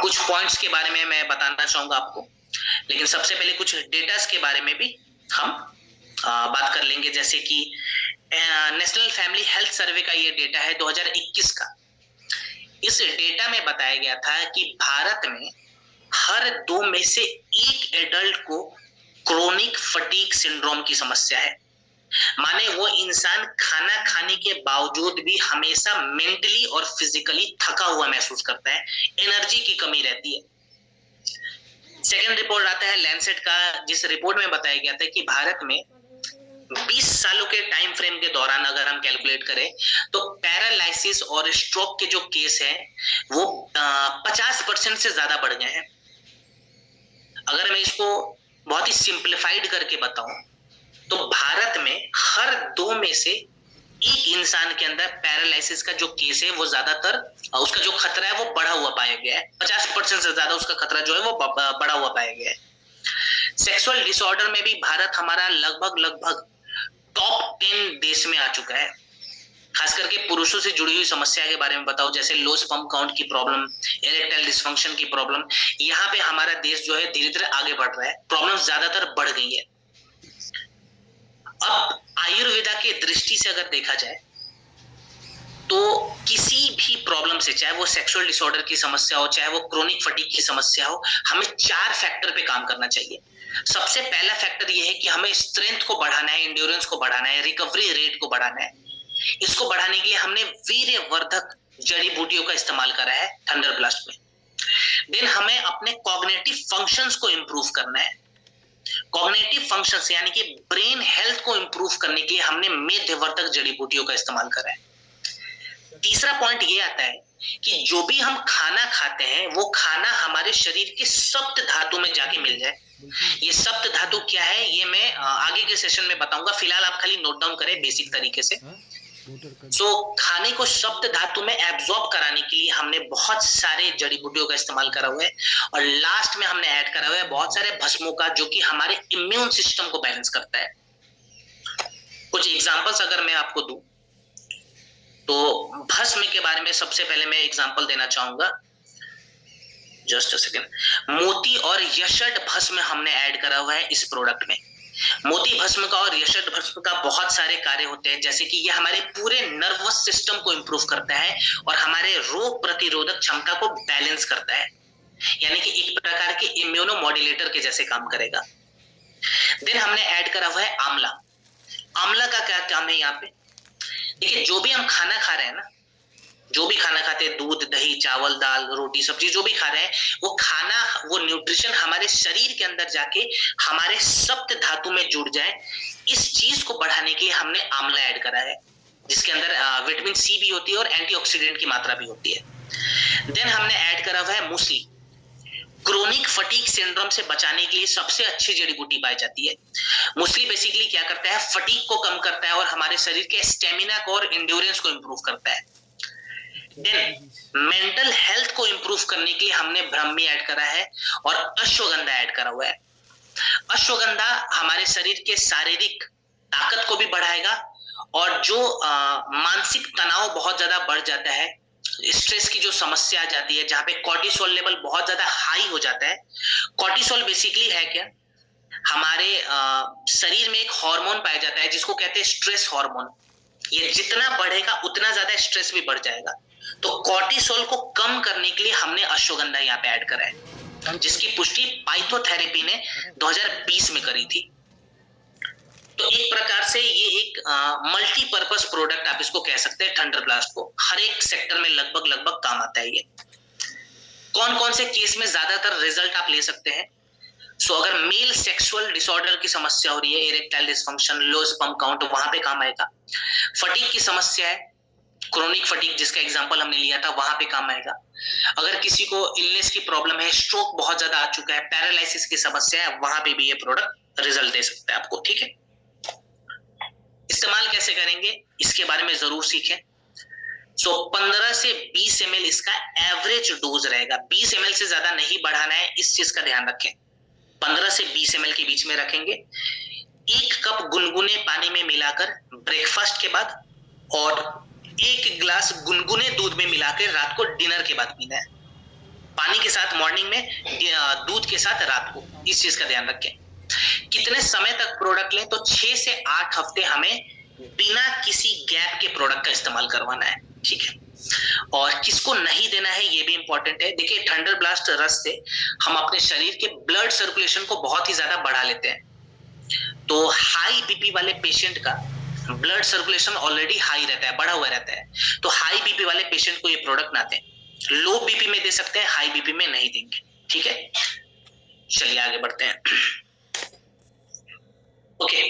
कुछ पॉइंट्स के बारे में मैं बताना चाहूंगा आपको, लेकिन सबसे पहले कुछ डेटास के बारे में भी हम बात कर लेंगे। जैसे कि नेशनल फैमिली हेल्थ सर्वे का ये डेटा है 2021 का। इस डेटा में बताया गया था कि भारत में हर 2 में से 1 एडल्ट को क्रोनिक फटीग सिंड्रोम की समस्या है। माने वो इंसान खाना खाने के बावजूद भी हमेशा मेंटली और फिजिकली थका हुआ महसूस करता है, एनर्जी की कमी रहती है। सेकेंड रिपोर्ट आता है लैंसेट का, जिस रिपोर्ट में बताया गया था कि भारत में 20 सालों के टाइम फ्रेम के दौरान अगर हम कैलकुलेट करें तो पैरालाइसिस और स्ट्रोक के जो केस हैं वो 50% से ज्यादा बढ़ गए हैं। अगर मैं इसको बहुत ही सिंप्लीफाइड करके बताऊं तो भारत में हर 2 में से 1 इंसान के अंदर पैरालाइसिस का जो केस है वो ज्यादातर उसका जो खतरा है वो बढ़ा हुआ पाया गया है। 50% से ज्यादा उसका खतरा जो है वो बढ़ा हुआ पाया गया है। सेक्सुअल डिसऑर्डर में भी भारत हमारा लगभग टॉप 10 देश में आ चुका है। खास करके पुरुषों से जुड़ी हुई समस्या के बारे में बताओ, जैसे लो स्पर्म काउंट की प्रॉब्लम, इरेक्टाइल डिसफंक्शन की प्रॉब्लम, यहाँ पे हमारा देश जो है धीरे धीरे आगे बढ़ रहा है, प्रॉब्लम ज्यादातर बढ़ गई है। अब आयुर्वेदा के दृष्टि से अगर देखा जाए तो किसी भी प्रॉब्लम से, चाहे वो सेक्सुअल डिसऑर्डर की समस्या हो, चाहे वो क्रोनिक फटीग की समस्या हो, हमें 4 फैक्टर पे काम करना चाहिए। सबसे पहला फैक्टर ये है कि हमें स्ट्रेंथ को बढ़ाना है, एंड्योरेंस को बढ़ाना है, रिकवरी रेट को बढ़ाना है। इसको बढ़ाने के लिए हमने वीर्यवर्धक जड़ी बूटियों का इस्तेमाल करा है थंडर ब्लास्ट में। देन हमें अपने कॉग्निटिव फंक्शंस को इंप्रूव करना है। कॉग्निटिव फंक्शंस यानी कि ब्रेन हेल्थ को इंप्रूव करने के लिए हमने मेध्यवर्धक जड़ी बूटियों का इस्तेमाल करा है। तीसरा पॉइंट ये आता है कि जो भी हम खाना खाते हैं वो खाना हमारे शरीर के सप्त धातु में जाके मिल जाए। ये सप्त धातु क्या है ये मैं आगे के सेशन में बताऊंगा, फिलहाल आप खाली नोट डाउन करें बेसिक तरीके से। खाने को सप्त धातु में एब्जॉर्ब कराने के लिए हमने बहुत सारे जड़ी बूटियों का इस्तेमाल करा हुआ है, और लास्ट में हमने ऐड करा हुआ है बहुत सारे भस्मों का, जो कि हमारे इम्यून सिस्टम को बैलेंस करता है। कुछ एग्जांपल्स अगर मैं आपको दूं तो भस्म के बारे में सबसे पहले मैं एग्जांपल देना चाहूंगा, जस्ट अ सेकेंड। मोती और यशड भस्म हमने ऐड करा हुआ है इस प्रोडक्ट में। मोती भस्म का और यशड भस्म का बहुत सारे कार्य होते हैं, जैसे कि ये हमारे पूरे नर्वस सिस्टम को इंप्रूव करता है और हमारे रोग प्रतिरोधक क्षमता को बैलेंस करता है, यानी कि एक प्रकार के इम्यूनो मॉड्यूलेटर के जैसे काम करेगा। देन हमने ऐड करा हुआ है आंवला। आंवला का क्या काम है यहाँ पे? देखिए, जो भी हम खाना खा रहे हैं ना, जो भी खाना खाते हैं, दूध, दही, चावल, दाल, रोटी, सब्जी, जो भी खा रहे हैं, वो खाना, वो न्यूट्रिशन हमारे शरीर के अंदर जाके हमारे सप्त धातु में जुड़ जाए, इस चीज को बढ़ाने के लिए हमने आंवला ऐड करा है, जिसके अंदर विटामिन सी भी होती है और एंटीऑक्सीडेंट की मात्रा भी होती है। देन हमने ऐड करा हुआ है मूसली। क्रोनिक फटीग सिंड्रोम से बचाने के लिए सबसे अच्छी जड़ी बूटी पाई जाती है। मूसली बेसिकली क्या करता है, फटीग को कम करता है और हमारे शरीर के स्टेमिना को और एंड्योरेंस को इंप्रूव करता है। देन मेंटल हेल्थ को इंप्रूव करने के लिए हमने ब्राह्मी ऐड करा है और अश्वगंधा ऐड करा हुआ है। अश्वगंधा हमारे शरीर के शारीरिक ताकत को भी बढ़ाएगा, और जो मानसिक तनाव बहुत ज्यादा बढ़ जाता है, स्ट्रेस की जो समस्या आ जाती है, जहां पे कॉर्टिसोल लेवल बहुत ज्यादा हाई हो जाता है। कॉर्टिसोल बेसिकली है क्या, हमारे शरीर में एक हार्मोन पाया जाता है जिसको कहते हैं स्ट्रेस हार्मोन। ये जितना बढ़ेगा उतना ज्यादा स्ट्रेस भी बढ़ जाएगा। तो कॉर्टिसोल को कम करने के लिए हमने अश्वगंधा यहाँ पे ऐड करा है, जिसकी पुष्टि पाइथोथेरेपी ने 2020 में करी थी। तो एक प्रकार से ये एक मल्टीपर्पस प्रोडक्ट आप इसको कह सकते हैं। थंडर ब्लास्ट को हर एक सेक्टर में लगभग काम आता है। ये कौन कौन से केस में ज्यादातर रिजल्ट आप ले सकते हैं? अगर मेल सेक्सुअल डिसऑर्डर की समस्या हो रही है, erectile dysfunction, low sperm count, वहां पे काम आएगा। फटीग की समस्या है, क्रोनिक फटीग जिसका एग्जांपल हमने लिया था, वहां पे काम आएगा। अगर किसी को इलनेस की प्रॉब्लम है, स्ट्रोक बहुत ज्यादा आ चुका है, पैरालिसिस की समस्या है, वहां पे भी ये प्रोडक्ट रिजल्ट दे सकता है आपको। ठीक है, इस्तेमाल कैसे करेंगे इसके बारे में जरूर सीखें। 15 से 20 ml इसका एवरेज डोज रहेगा। 20 ml से ज्यादा नहीं बढ़ाना है, इस चीज का ध्यान रखें। 15 से 20 ml के बीच में रखेंगे। 1 कप गुनगुने पानी में मिलाकर ब्रेकफास्ट के बाद, और 1 गिलास गुनगुने दूध में मिलाकर रात को डिनर के बाद पीना है। पानी के साथ मॉर्निंग में, दूध के साथ रात को, इस चीज का ध्यान रखें। कितने समय तक प्रोडक्ट लें, तो 6 से 8 हफ्ते हमें बिना किसी गैप के प्रोडक्ट का इस्तेमाल करवाना है, ठीक है। और किसको नहीं देना है ये भी इंपॉर्टेंट है। देखिए, थंडर ब्लास्ट रस से हम अपने शरीर के ब्लड सर्कुलेशन को बहुत ही ज्यादा बढ़ा लेते हैं। तो हाई बीपी वाले पेशेंट का ब्लड सर्कुलेशन ऑलरेडी हाई रहता है, बढ़ा हुआ रहता है, तो हाई बीपी वाले पेशेंट को ये प्रोडक्ट ना दें। लो बीपी में दे सकते हैं, हाई बीपी में नहीं देंगे, ठीक है। चलिए आगे बढ़ते हैं। ओके,